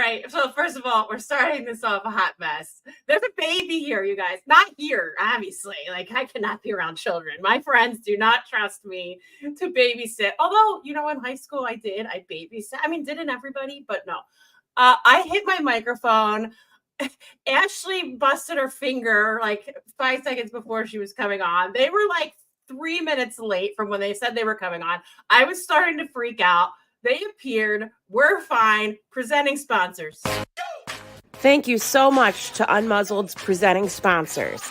right. So first of all, we're starting this off a hot mess. There's a baby here, you guys. Not here, obviously. Like, I cannot be around children. My friends do not trust me to babysit. Although, in high school I did. I babysat. I mean, didn't everybody? But no. I hit my microphone. Ashley busted her finger like 5 seconds before she was coming on. They were like 3 minutes late from when they said they were coming on. I was starting to freak out. They appeared. We're fine. Presenting sponsors. Thank you so much to Unmuzzled's presenting sponsors.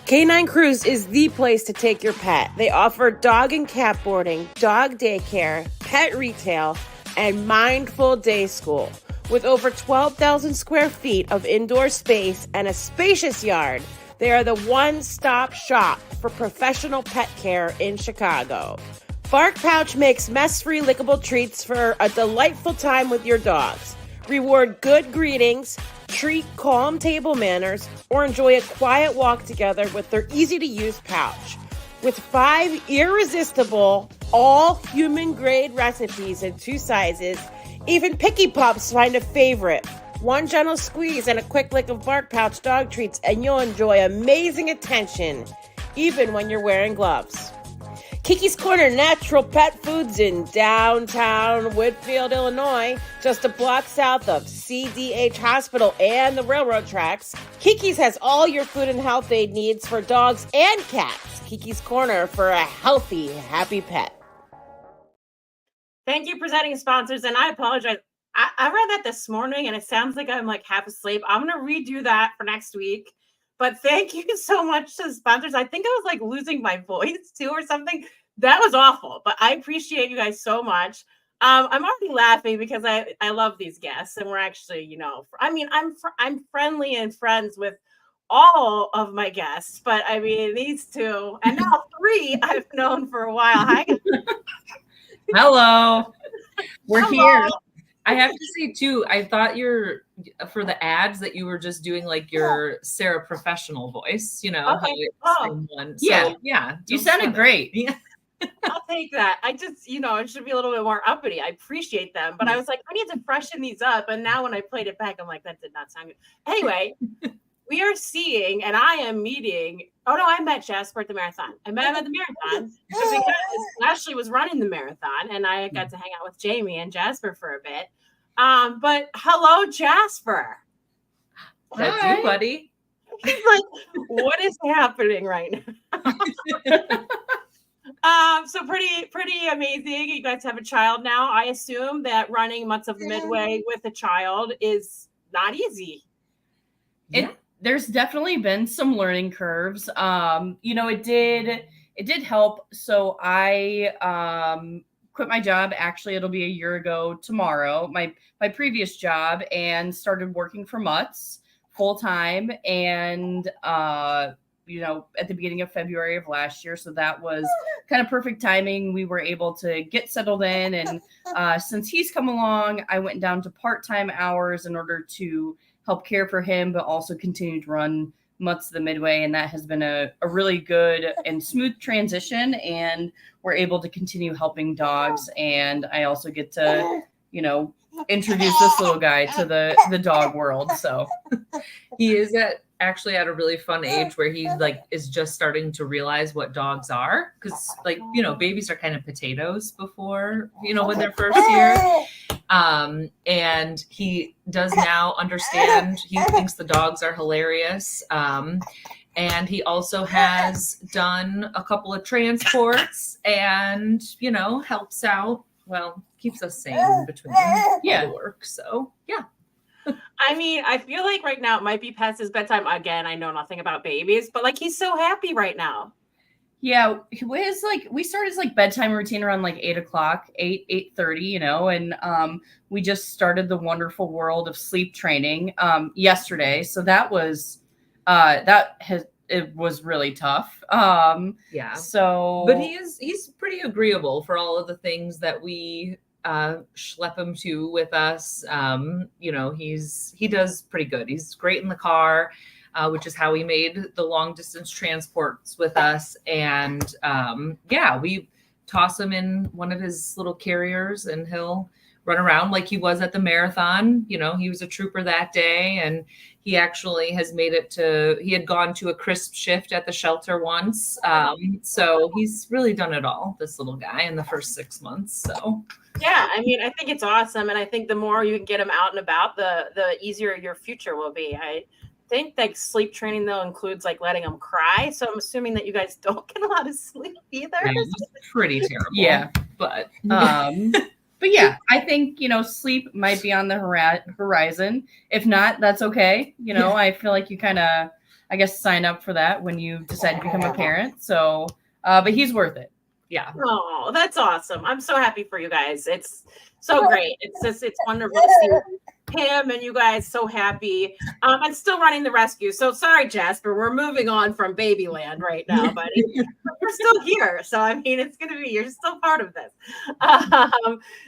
K9 Cruise is the place to take your pet. They offer dog and cat boarding, dog daycare, pet retail, and mindful day school. With over 12,000 square feet of indoor space and a spacious yard, they are the one-stop shop for professional pet care in Chicago. Bark Pouch makes mess-free lickable treats for a delightful time with your dogs. Reward good greetings, treat calm table manners, or enjoy a quiet walk together with their easy-to-use pouch. With 5 irresistible, all-human-grade recipes in 2 sizes, even picky pups find a favorite. One gentle squeeze and a quick lick of Bark Pouch dog treats, and you'll enjoy amazing attention, even when you're wearing gloves. Kiki's Corner Natural Pet Foods in downtown Woodfield, Illinois, just a block south of CDH Hospital and the railroad tracks. Kiki's has all your food and health aid needs for dogs and cats. Kiki's Corner for a healthy, happy pet. Thank you, presenting sponsors, and I apologize. I read that this morning, and it sounds like I'm like half asleep. I'm going to redo that for next week. But thank you so much to the sponsors. I think I was like losing my voice too or something. That was awful, but I appreciate you guys so much. I'm already laughing because I love these guests, and we're actually, I'm friendly and friends with all of my guests, but I mean these 2 and now 3 I've known for a while. Hi, guys. Hello. We're here. I have to say too, I thought for the ads that you were just doing like your Sarah professional voice, Okay. One. So, yeah. You sounded great. Yeah. I'll take that. I just, it should be a little bit more uppity. I appreciate them, but I was like, I need to freshen these up. And now when I played it back, I'm like, that did not sound good. Anyway, we are seeing, and I am meeting. Oh no, I met Jasper at the marathon. I met him at the marathon because Ashley was running the marathon, and I got to hang out with Jaime and Jasper for a bit. But hello, Jasper. That's you, buddy. He's like, what is happening right now? So pretty amazing. You guys have a child now. I assume that running Mutts of the Midway with a child is not easy. There's definitely been some learning curves. It did help. So I quit my job. Actually, it'll be a year ago tomorrow, my previous job, and started working for Mutts full time. And, at the beginning of February of last year. So that was kind of perfect timing. We were able to get settled in. And since he's come along, I went down to part-time hours in order to help care for him, but also continue to run Mutts the Midway. And that has been a really good and smooth transition. And we're able to continue helping dogs. And I also get to, introduce this little guy to the dog world. So he is actually at a really fun age where he is just starting to realize what dogs are. Cause babies are kind of potatoes before, when they're first here. And he does now understand. He thinks the dogs are hilarious. And he also has done a couple of transports and, helps out. Well, keeps us sane between the work. So, yeah. I mean, I feel like right now it might be past his bedtime. Again, I know nothing about babies, but he's so happy right now. Yeah, we started his bedtime routine around 8:00, 8:30, and we just started the wonderful world of sleep training yesterday. So that was it was really tough. Yeah. So, but he's pretty agreeable for all of the things that we schlep him to with us. He does pretty good. He's great in the car. Which is how we made the long distance transports with us. And we toss him in one of his little carriers and he'll run around like he was at the marathon. You know, he was a trooper that day, and he actually has made it he had gone to a crisp shift at the shelter once. So he's really done it all, this little guy, in the first 6 months. So yeah, I mean, I think it's awesome. And I think the more you can get him out and about, the easier your future will be. I think like sleep training though includes like letting them cry. So I'm assuming that you guys don't get a lot of sleep either. It's pretty terrible. Yeah. But yeah, I think, sleep might be on the horizon. If not, that's okay. I feel like you kind of, I guess, sign up for that when you decide to become a parent. So, but he's worth it. Yeah. Oh, that's awesome. I'm so happy for you guys. It's so great. It's wonderful to see him and you guys so happy. I'm still running the rescue. So sorry, Jasper, we're moving on from Babyland right now, but we're still here. So, I mean, you're still part of this.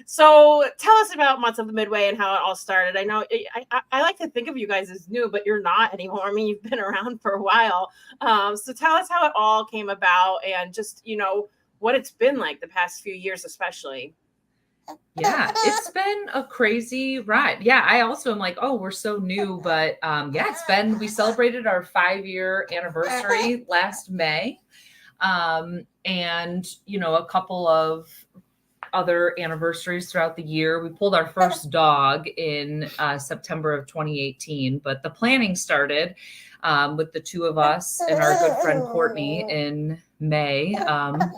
So tell us about Mutts of the Midway and how it all started. I know I like to think of you guys as new, but you're not anymore. I mean, you've been around for a while. So tell us how it all came about and just, what it's been like the past few years, especially. Yeah, it's been a crazy ride. Yeah, I also am like, oh, we're so new, but we celebrated our 5-year anniversary last May. And, a couple of other anniversaries throughout the year. We pulled our first dog in September of 2018, but the planning started with the two of us and our good friend Courtney in May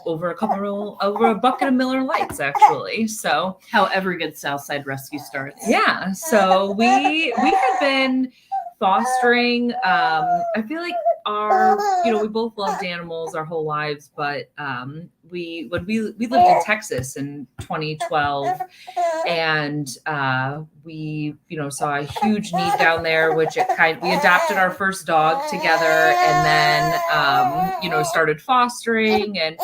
over a bucket of Miller Lights, actually. So how every good Southside rescue starts. Yeah. So we had been fostering. I feel like we both loved animals our whole lives, but we lived in Texas in 2012, and we saw a huge need down there, which we adopted our first dog together, and then started fostering. And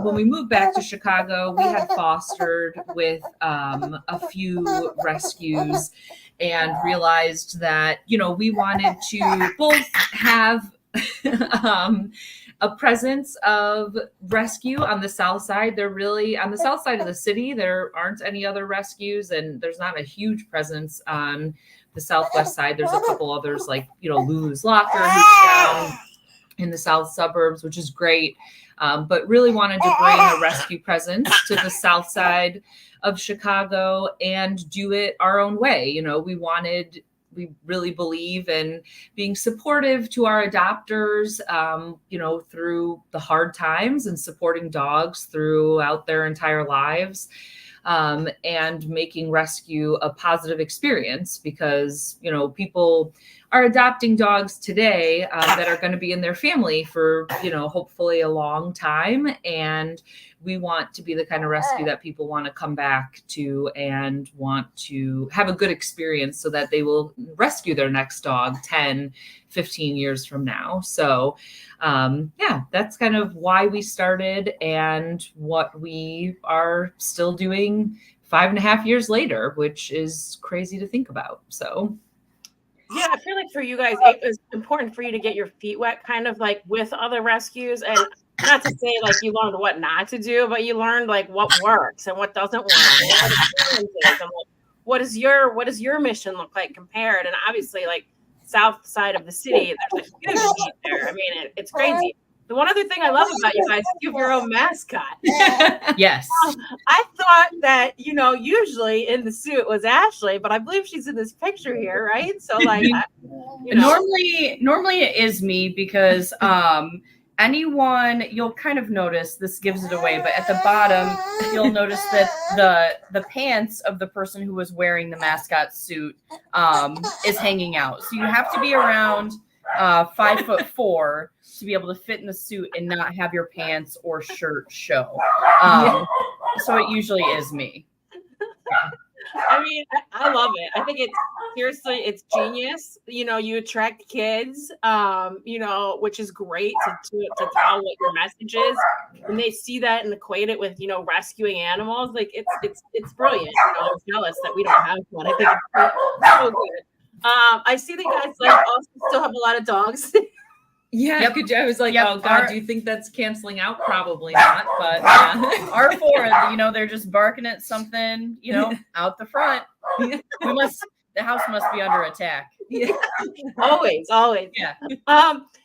when we moved back to Chicago, we had fostered with a few rescues, and realized that we wanted to both have a presence of rescue on the south side. On the south side of the city, there aren't any other rescues, and there's not a huge presence on the southwest side. There's a couple others like Lulu's Locker, who's down in the south suburbs, which is great. But really wanted to bring a rescue presence to the south side of Chicago and do it our own way. We really believe in being supportive to our adopters, through the hard times, and supporting dogs throughout their entire lives, and making rescue a positive experience, because, people are adopting dogs today that are going to be in their family for, hopefully a long time. And we want to be the kind of rescue that people want to come back to and want to have a good experience, so that they will rescue their next dog 10, 15 years from now. So, that's kind of why we started and what we are still doing 5.5 years later, which is crazy to think about. So. Yeah, I feel like for you guys, it was important for you to get your feet wet, kind of like with other rescues, and not to say like you learned what not to do, but you learned like what works and what doesn't work. And what does your mission look like compared? And obviously, like south side of the city, there's a huge need there. I mean, it's crazy. The one other thing I love about you guys is you have your own mascot. Yes. I thought that, usually in the suit was Ashley, but I believe she's in this picture here, right? So like, normally it is me, because anyone, you'll kind of notice, this gives it away, but at the bottom, you'll notice that the pants of the person who was wearing the mascot suit is hanging out. So you have to be around 5'4" to be able to fit in the suit and not have your pants or shirt show. So it usually is me. I mean, I love it. I think it's genius. You attract kids, which is great to tell what your message is. When they see that and equate it with, rescuing animals, like it's brilliant. I'm jealous that we don't have one. I think it's so good. I see that you guys also still have a lot of dogs. Yeah, Yep. I was like, Yep. oh God, do you think that's canceling out? Probably not, but yeah. Our four, they're just barking at something, out the front. The house must be under attack. Yeah. Always. Yeah.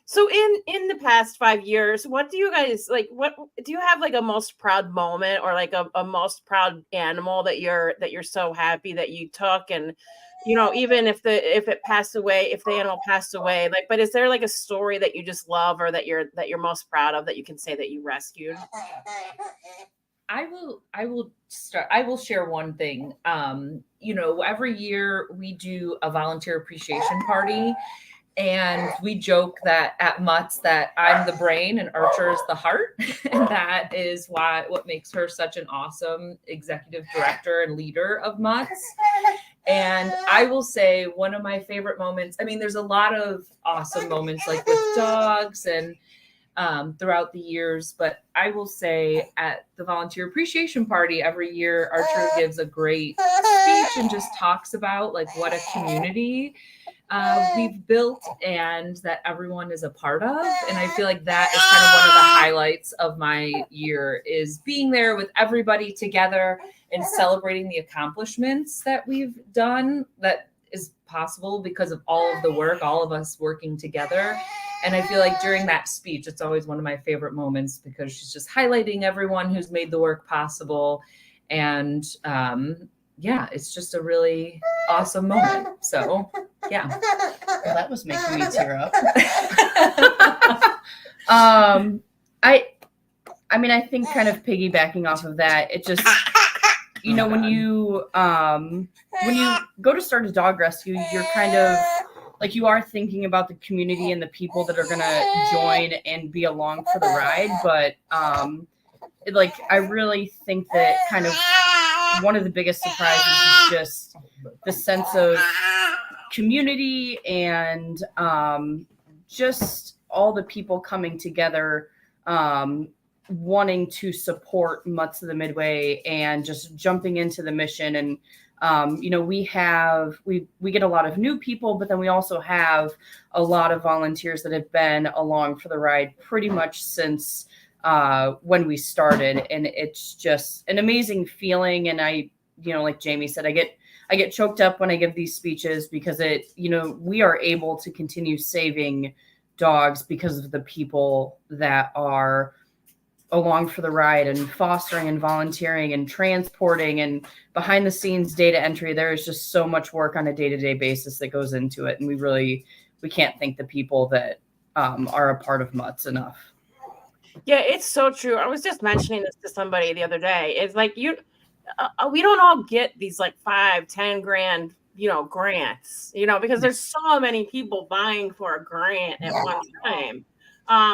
So in the past 5 years, what do you guys like? What do you have, like, a most proud moment, or like a most proud animal that you're so happy that you took? And even if it passed away, if the animal passed away, like, but is there like a story that you just love, or that you're most proud of, that you can say that you rescued? I will share one thing. Every year we do a volunteer appreciation party, and we joke that at Mutts that I'm the brain and Archer is the heart. And that is what makes her such an awesome executive director and leader of Mutts. And I will say one of my favorite moments, I mean, there's a lot of awesome moments, like with dogs and throughout the years, but I will say at the volunteer appreciation party every year, Archer gives a great speech and just talks about like what a community we've built and that everyone is a part of. And I feel like that is kind of one of the highlights of my year, is being there with everybody together and celebrating the accomplishments that we've done, that is possible because of all of the work, all of us working together. And I feel like during that speech, it's always one of my favorite moments, because she's just highlighting everyone who's made the work possible. And it's just a really awesome moment. So yeah. Well, that was making me tear up. I think kind of piggybacking off of that, it just, when you go to start a dog rescue, you're kind of like, you are thinking about the community and the people that are going to join and be along for the ride. But I really think that kind of one of the biggest surprises is just the sense of community and just all the people coming together, wanting to support Mutts of the Midway and just jumping into the mission. And we get a lot of new people, but then we also have a lot of volunteers that have been along for the ride pretty much since when we started. And it's just an amazing feeling. And I, like Jaime said, I get choked up when I give these speeches, because we are able to continue saving dogs because of the people that are along for the ride and fostering and volunteering and transporting and behind the scenes data entry. There is just so much work on a day-to-day basis that goes into it. And we can't thank the people that are a part of Mutts enough. Yeah, it's so true. I was just mentioning this to somebody the other day. It's like, we don't all get these like 5-10 grand, grants, because there's so many people vying for a grant at one time.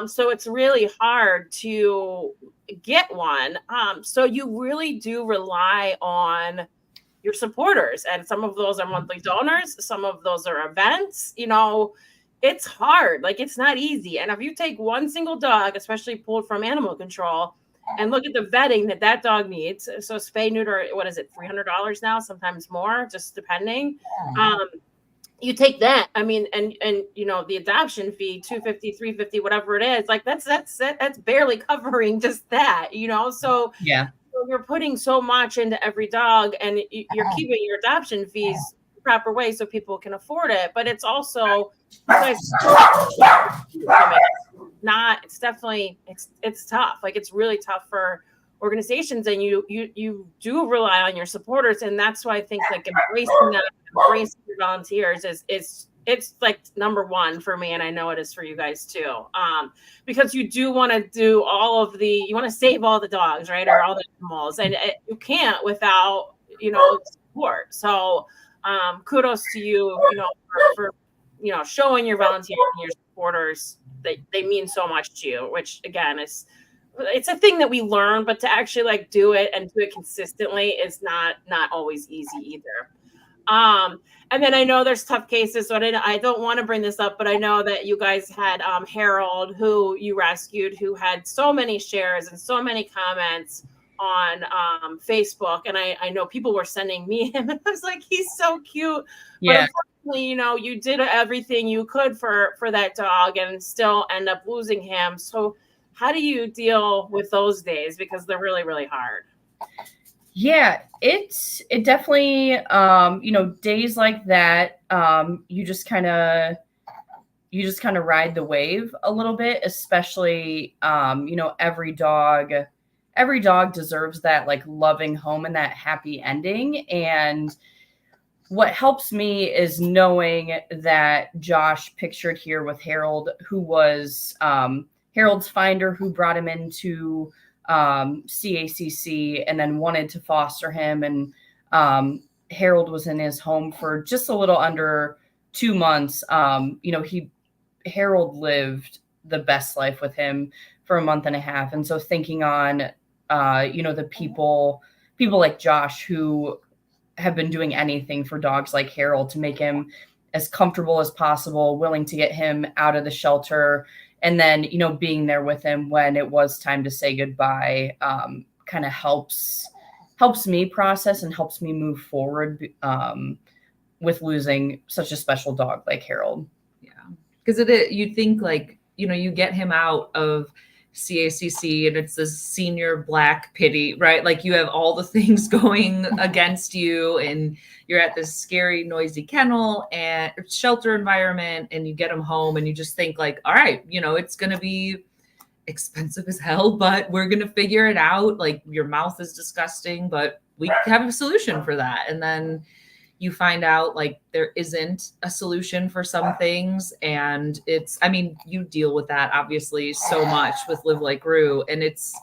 So it's really hard to get one. So you really do rely on your supporters, and some of those are monthly donors. Some of those are events. It's hard. Like, it's not easy. And if you take one single dog, especially pulled from animal control, and look at the vetting that dog needs. So spay, neuter, what is it, $300 now, sometimes more, just depending. You take that, I mean, and the adoption fee, $250, $350, whatever it is, like that's barely covering just that, so yeah, you're putting so much into every dog, and you're keeping your adoption fees the proper way so people can afford it. But it's also it's tough. Like, it's really tough for organizations, and you do rely on your supporters. And that's why I think like embracing your volunteers it's like number one for me, and I know it is for you guys too, because you do want to do you want to save all the dogs, right, or all the animals, and you can't without support. So kudos to you, for showing your volunteers and your supporters that they mean so much to you, which again it's a thing that we learn, but to actually like do it and do it consistently is not always easy either. And then I know there's tough cases, so I don't want to bring this up, but I know that you guys had Harold, who you rescued, who had so many shares and so many comments on Facebook, and I know people were sending me him, and I was like, he's so cute. Yeah. But you know, you did everything you could for that dog and still end up losing him. So how do you deal with those days? Because they're really, really hard. Yeah, it definitely, you know, days like that, you just kind of ride the wave a little bit, especially, you know, every dog deserves that like loving home and that happy ending. And what helps me is knowing that Josh, pictured here with Harold, who was Harold's finder, who brought him into CACC and then wanted to foster him. And Harold was in his home for just a little under 2 months. You know, Harold lived the best life with him for a month and a half. And so thinking on, you know, the people like Josh who have been doing anything for dogs like Harold to make him as comfortable as possible, willing to get him out of the shelter, and then, you know, being there with him when it was time to say goodbye, kind of helps me process and helps me move forward with losing such a special dog like Harold. Yeah, because you think like, you know, you get him out of CACC and it's this senior black pity, right? Like you have all the things going against you and you're at this scary, noisy kennel and shelter environment, and you get him home and you just think like, all right, you know, it's going to be expensive as hell, but we're going to figure it out. Like your mouth is disgusting, but we have a solution for that. And then you find out like there isn't a solution for some things. And I mean, you deal with that obviously so much with Live Like Rue. And it's,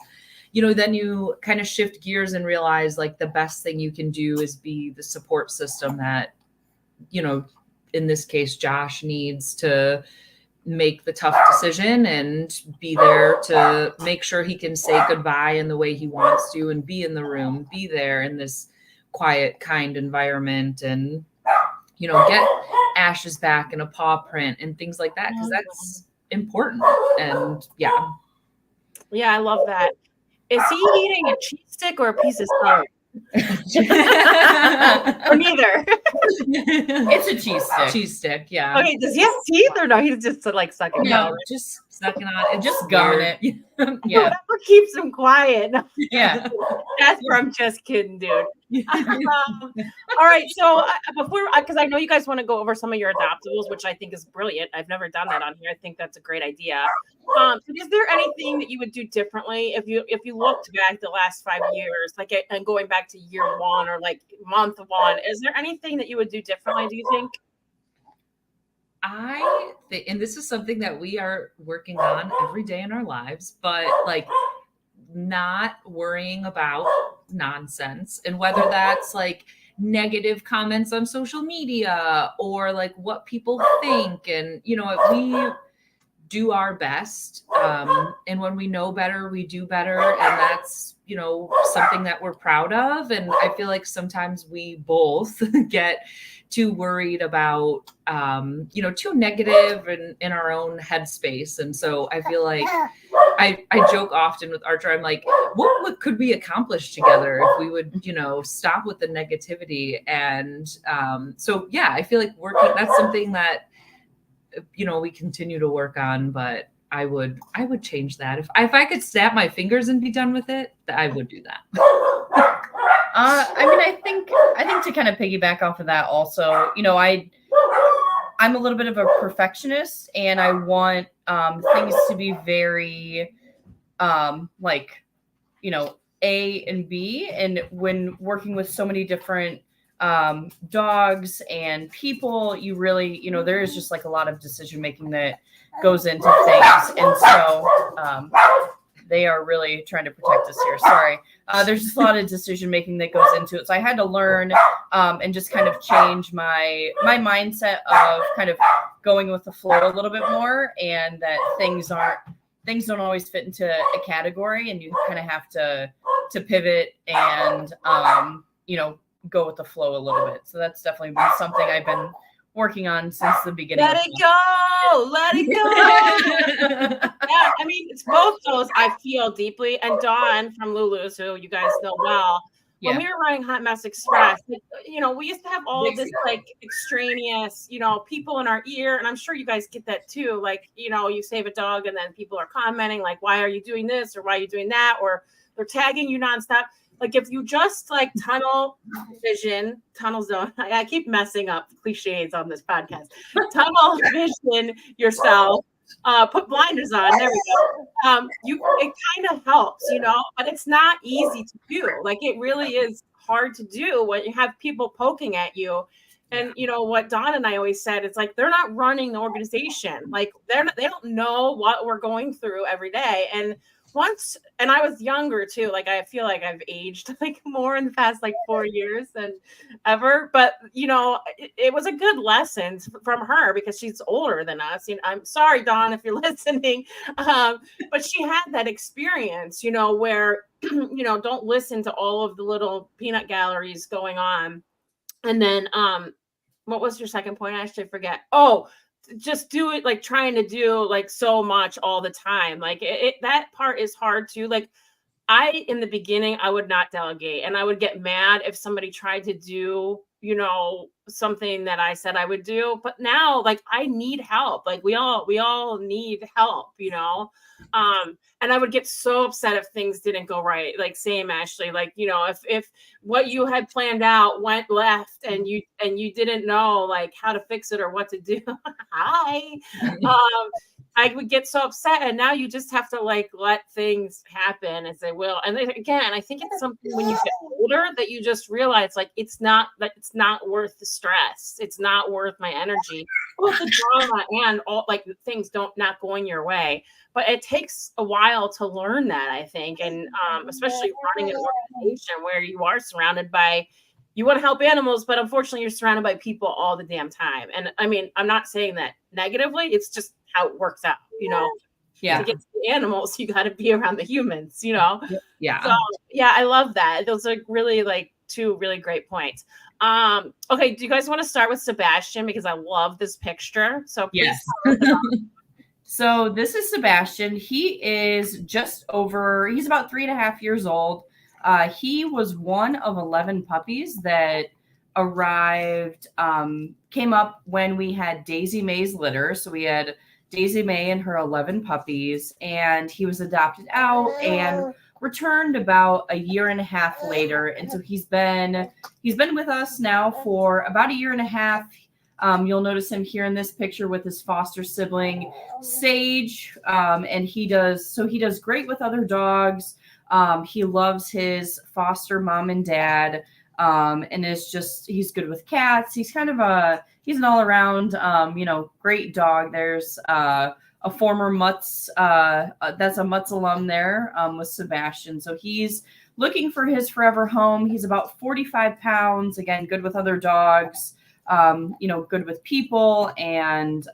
you know, then you kind of shift gears and realize like the best thing you can do is be the support system that, you know, in this case, Josh needs to make the tough decision and be there to make sure he can say goodbye in the way he wants to and be in the room, be there in this quiet, kind environment, and, you know, get Ash's back and a paw print and things like that, because that's important. And yeah, I love that. Is he eating a cheese stick or a piece of celery? Or neither? It's a cheese stick. Yeah. Okay, does he have teeth or no? He's just like sucking it out. Just sucking on it, just gumming it. Yeah, that's what keeps him quiet. Yeah, that's where I'm just kidding, dude. All right, so because I know you guys want to go over some of your adoptables, which I think is brilliant. I've never done that on here. I think that's a great idea. So is there anything that you would do differently if you looked back the last 5 years, like and going back to year one or like month one? Is there anything that you would do differently? Do you think? I think, and this is something that we are working on every day in our lives, but like not worrying about nonsense, and whether that's like negative comments on social media or like what people think. And, you know, we do our best. And when we know better, we do better. And that's, you know, something that we're proud of. And I feel like sometimes we both get too worried about, you know, too negative and in our own headspace. And so I feel like I joke often with Archer. I'm like, what could we accomplish together if we would, you know, stop with the negativity? And so, yeah, I feel like that's something that, you know, we continue to work on, but I would change that. If I could snap my fingers and be done with it, I would do that. I mean, I think to kind of piggyback off of that also, you know, I'm a little bit of a perfectionist, and I want things to be very like, you know, A and B. And when working with so many different dogs and people, you really, you know, there is just like a lot of decision making that goes into things. And so they are really trying to protect us here. Sorry. There's just a lot of decision making that goes into it. So I had to learn and just kind of change my mindset of kind of going with the flow a little bit more, and that things don't always fit into a category, and you kind of have to pivot and you know, go with the flow a little bit. So that's definitely been something I've been working on since the beginning. Let it go. Yeah, I mean, it's both those I feel deeply. And Dawn from Lulu's, who you guys know well, when we were running Hot Mess Express, like, you know, we used to have all this like extraneous, you know, people in our ear. And I'm sure you guys get that too. Like, you know, you save a dog and then people are commenting like, why are you doing this? Or why are you doing that? Or they're tagging you nonstop. Like if you just like tunnel zone, I keep messing up cliches on this podcast, tunnel vision yourself, put blinders on, there we go. It kind of helps, you know, but it's not easy to do. Like it really is hard to do when you have people poking at you. And you know what Dawn and I always said, it's like they're not running the organization. Like they don't know what we're going through every day. And I was younger too. Like I feel like I've aged like more in the past like 4 years than ever. But you know, it was a good lesson from her because she's older than us. You know, I'm sorry, Dawn, if you're listening. But she had that experience, you know, where you know, don't listen to all of the little peanut galleries going on. And then what was your second point? I actually forget. Oh, just do it, like trying to do like so much all the time. Like that part is hard too. Like in the beginning, I would not delegate and I would get mad if somebody tried to do, you know, something that I said I would do. But now like I need help. Like we all need help, you know? And I would get so upset if things didn't go right. Like same Ashley, like, you know, if what you had planned out went left and you didn't know like how to fix it or what to do. Hi. I would get so upset. And now you just have to like let things happen as they will. And then, again, I think it's something when you get older that you just realize like it's not worth the stress. It's not worth my energy. Both the drama and all like things not going your way. But it takes a while to learn that, I think. And especially running an organization where you are surrounded by, you want to help animals, but unfortunately you're surrounded by people all the damn time. And I mean, I'm not saying that negatively. It's just how it works out, you know. Yeah. To get to the animals, you got to be around the humans, you know. Yeah. So yeah, I love that. Those are really like two really great points. Okay, do you guys want to start with Sebastian because I love this picture? So please. Yes. So this is Sebastian. He is he's about 3.5 years old. He was one of 11 puppies that arrived, came up when we had Daisy May's litter. So we had Daisy May and her 11 puppies, and he was adopted out and returned about 1.5 years later. And so he's been with us now for about 1.5 years. You'll notice him here in this picture with his foster sibling Sage, and he does great with other dogs. He loves his foster mom and dad, and he's good with cats. He's kind of he's an all around, you know, great dog. There's a former Mutts, that's a Mutts alum there, with Sebastian. So he's looking for his forever home. He's about 45 pounds, again, good with other dogs. You know, good with people, and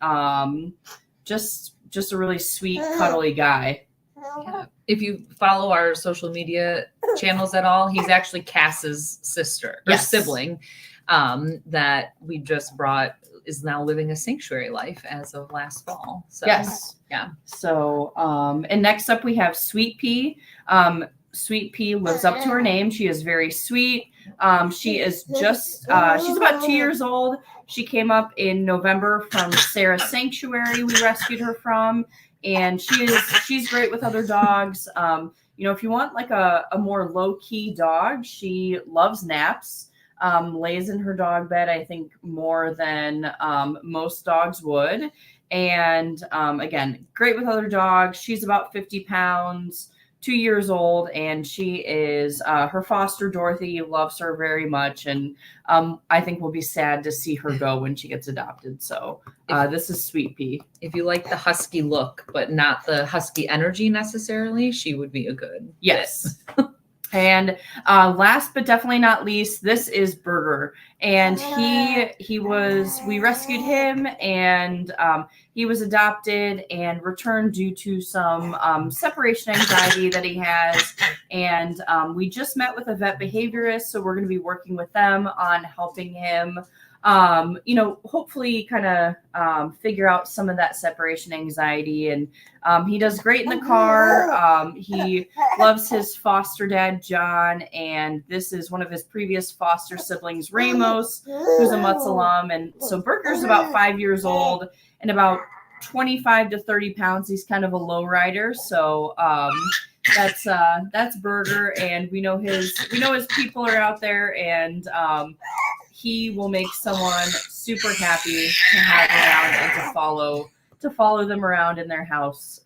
just a really sweet, cuddly guy. Yeah. If you follow our social media channels at all, he's actually Cass's sister or sibling that we just brought, is now living a sanctuary life as of last fall. So yes. Yeah. So and next up we have Sweet Pea. Sweet Pea lives up to her name. She is very sweet. She is she's about 2 years old. She came up in November from Sarah's Sanctuary we rescued her from. And she's great with other dogs. You know, if you want like a more low-key dog, she loves naps, lays in her dog bed, I think more than most dogs would. And again, great with other dogs. She's about 50 pounds. 2 years old, and she is her foster Dorothy loves her very much, and I think we'll be sad to see her go when she gets adopted. So this is Sweet Pea. If you like the husky look but not the husky energy necessarily, she would be a good yes. And last but definitely not least, this is Burger, and we rescued him, and he was adopted and returned due to some separation anxiety that he has. And we just met with a vet behaviorist, so we're going to be working with them on helping him hopefully kind of figure out some of that separation anxiety. And he does great in the car. He loves his foster dad, John, and this is one of his previous foster siblings, Ramos, who's a Mutts alum. And so Burger's about 5 years old and about 25 to 30 pounds. He's kind of a low rider. So that's Burger, and we know his people are out there, and he will make someone super happy to have around and to follow them around in their house.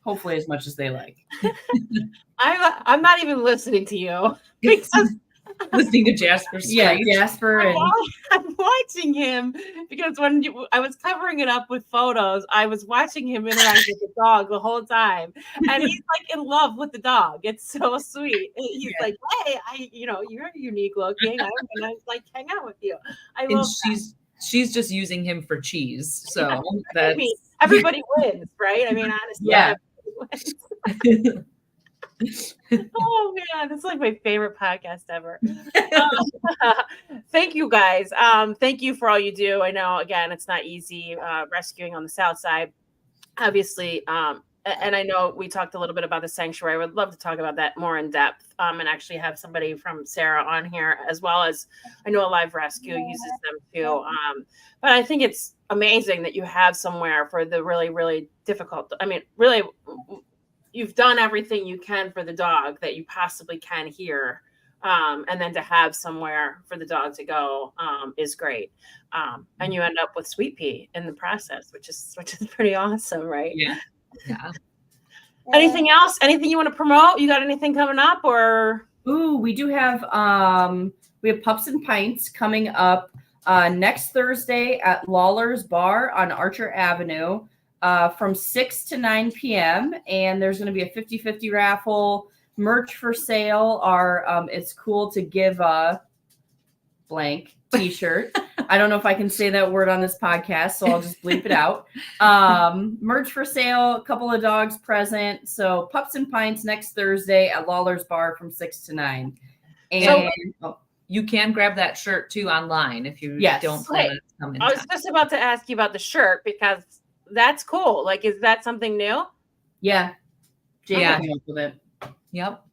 Hopefully as much as they like. I'm not even listening to you because listening to Jasper. Yeah, Jasper. I'm watching him because when I was covering it up with photos, I was watching him interact with the dog the whole time, and he's like in love with the dog. It's so sweet. He's like, "Hey, you're unique looking. I'm gonna like hang out with you." She's just using him for cheese. So everybody wins, right? I mean, honestly, yeah. Oh man, this is like my favorite podcast ever. Thank you guys. Thank you for all you do. I know again it's not easy rescuing on the south side, obviously. And I know we talked a little bit about the sanctuary. I would love to talk about that more in depth and actually have somebody from Sarah on here, as well as I know Alive Rescue uses them too. But I think it's amazing that you have somewhere for the really, really difficult. I mean, really, you've done everything you can for the dog that you possibly can here. And then to have somewhere for the dog to go is great. And you end up with Sweet Pea in the process, which is pretty awesome, right? Yeah. Anything else? Anything you want to promote? You got anything coming up or? Ooh, we do have Pups and Pints coming up next Thursday at Lawler's Bar on Archer Avenue. From 6 to 9 p.m. And there's going to be a 50-50 raffle, merch for sale. It's cool to give a blank t-shirt. I don't know if I can say that word on this podcast, so I'll just bleep it out. Merch for sale, a couple of dogs present. So Pups and Pints next Thursday at Lawler's Bar from 6 to 9. And you can grab that shirt too online if you don't plan on coming. I was just about to ask you about the shirt because that's cool. Like, is that something new? Yeah. Yeah. With it. Yep.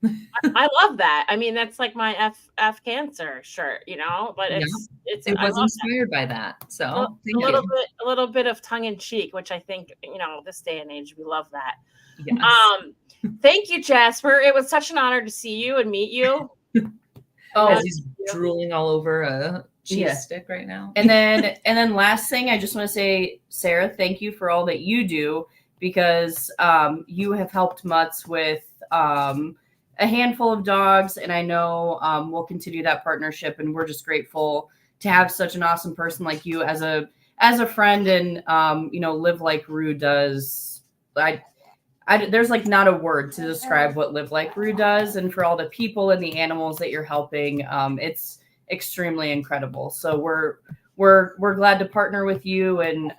I love that. I mean, that's like my F cancer shirt, but it was inspired by that. So a little bit of tongue in cheek, which I think, this day and age, we love that. Yes. Thank you, Jasper. It was such an honor to see you and meet you. As he's drooling all over a cheese stick right now. And then last thing, I just want to say, Sarah, thank you for all that you do, because you have helped Mutts with a handful of dogs, and I know we'll continue that partnership, and we're just grateful to have such an awesome person like you as a friend. And Live Like Rue does. There's like not a word to describe what Live Like Rue does, and for all the people and the animals that you're helping, it's extremely incredible. So we're glad to partner with you and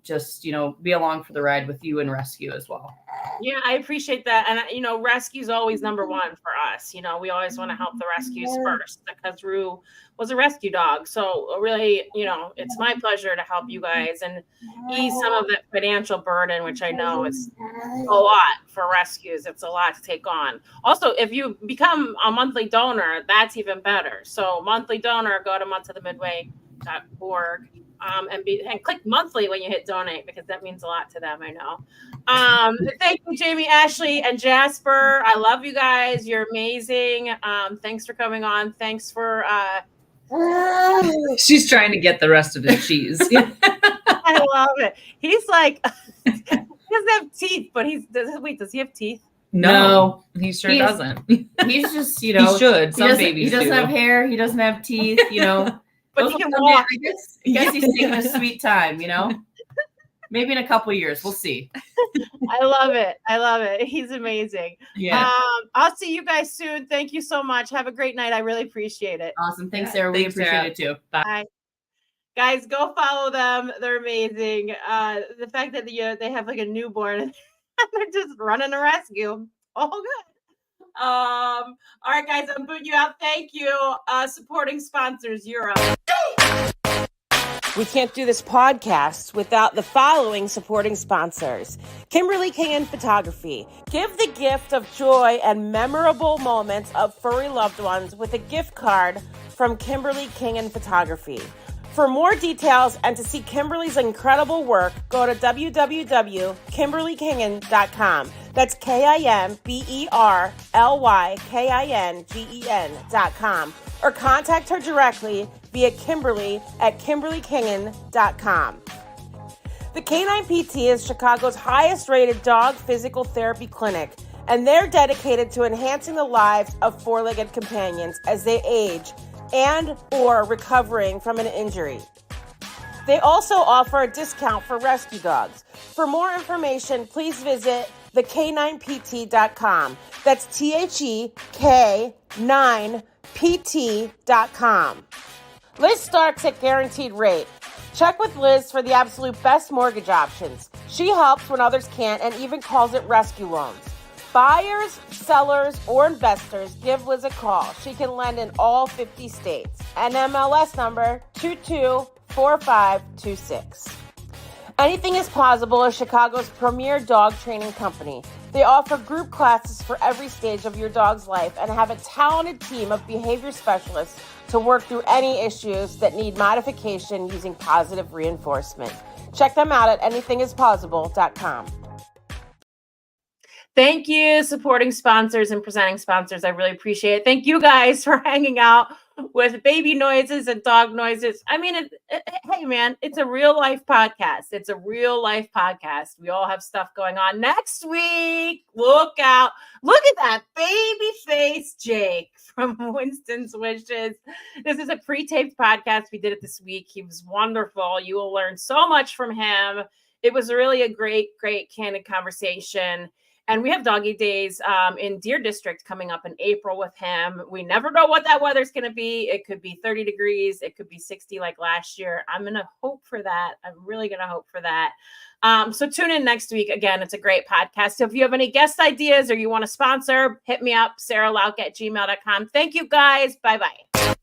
just be along for the ride with you and rescue as well. Yeah, I appreciate that. And rescue's always number one for us. We always want to help the rescues first because Rue was a rescue dog. So really, it's my pleasure to help you guys and ease some of that financial burden, which I know is a lot for rescues. It's a lot to take on. Also, if you become a monthly donor, that's even better. So monthly donor, go to Midway.org and click monthly when you hit donate, because that means a lot to them. I know. Thank you, Jaime, Ashley, and Jasper. I love you guys. You're amazing. Thanks for coming on. Thanks for she's trying to get the rest of his cheese. I love it. He's like he doesn't have teeth, but does he have teeth? No, he sure doesn't. He's just, he should. Some babies he doesn't have hair, he doesn't have teeth, But he can walk. I guess he's taking a sweet time, Maybe in a couple of years. We'll see. I love it. He's amazing. Yeah. I'll see you guys soon. Thank you so much. Have a great night. I really appreciate it. Awesome. Thanks, Sarah. We appreciate it too. Bye. Guys, go follow them. They're amazing. The fact that they have like a newborn and they're just running a rescue. All good. All right, guys, I'm booting you out. Thank you. Supporting sponsors, you're up. We can't do this podcast without the following supporting sponsors. Kimberly King Photography. Give the gift of joy and memorable moments of furry loved ones with a gift card from Kimberly King Photography. For more details and to see Kimberly's incredible work, go to www.kimberlykingen.com. That's KIMBERLYKINGEN.com. Or contact her directly via Kimberly at kimberlykingen.com. The Canine PT is Chicago's highest rated dog physical therapy clinic, and they're dedicated to enhancing the lives of four-legged companions as they age and or recovering from an injury. They also offer a discount for rescue dogs. For more information, please visit thecaninepT.com. That's THEK9PT.com. Liz Starks at Guaranteed Rate. Check with Liz for the absolute best mortgage options. She helps when others can't and even calls it rescue loans. Buyers, sellers, or investors, give Liz a call. She can lend in all 50 states. NMLS number 224526. Anything is Possible is Chicago's premier dog training company. They offer group classes for every stage of your dog's life and have a talented team of behavior specialists to work through any issues that need modification using positive reinforcement. Check them out at anythingispossible.com. Thank you, supporting sponsors and presenting sponsors. I really appreciate it. Thank you guys for hanging out with baby noises and dog noises. I mean, hey, man, it's a real life podcast. It's a real life podcast. We all have stuff going on. Next week, look out. Look at that baby face Jake from Winston's Wishes. This is a pre-taped podcast. We did it this week. He was wonderful. You will learn so much from him. It was really a great, candid conversation. And we have doggy days in Deer District coming up in April with him. We never know what that weather's going to be. It could be 30 degrees. It could be 60 like last year. I'm going to hope for that. I'm really going to hope for that. So tune in next week. Again, it's a great podcast. So if you have any guest ideas or you want to sponsor, hit me up, sarahlouk@gmail.com. Thank you, guys. Bye-bye.